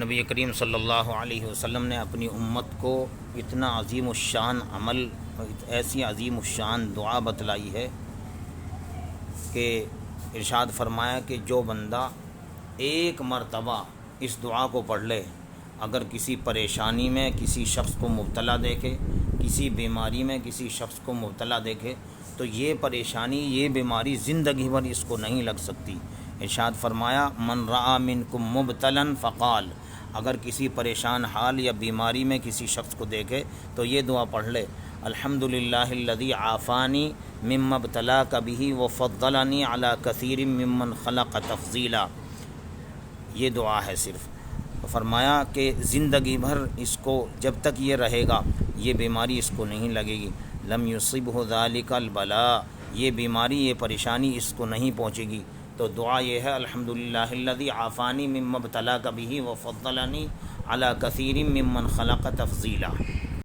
نبی کریم صلی اللہ علیہ وسلم نے اپنی امت کو اتنا عظیم الشان عمل، ایسی عظیم الشان دعا بتلائی ہے کہ ارشاد فرمایا کہ جو بندہ ایک مرتبہ اس دعا کو پڑھ لے، اگر کسی پریشانی میں کسی شخص کو مبتلا دیکھے، کسی بیماری میں کسی شخص کو مبتلا دیکھے، تو یہ پریشانی، یہ بیماری زندگی بھر اس کو نہیں لگ سکتی۔ ارشاد فرمایا من رأى منکم مبتلا فقال، اگر کسی پریشان حال یا بیماری میں کسی شخص کو دیکھے تو یہ دعا پڑھ لے، الحمدللہ الذی عافانی مما ابتلاک بہ وفضلنی علی کثیر ممن خلق تفضیلا۔ یہ دعا ہے صرف۔ فرمایا کہ زندگی بھر اس کو جب تک یہ رہے گا یہ بیماری اس کو نہیں لگے گی، لم یصبہ ذلک البلاء، یہ بیماری، یہ پریشانی اس کو نہیں پہنچے گی۔ تو دعا یہ ہے الحمدللہ الذی عافانی مما ابتلاک بہ وفضلنی علی کثیر ممن خلق تفضیلا۔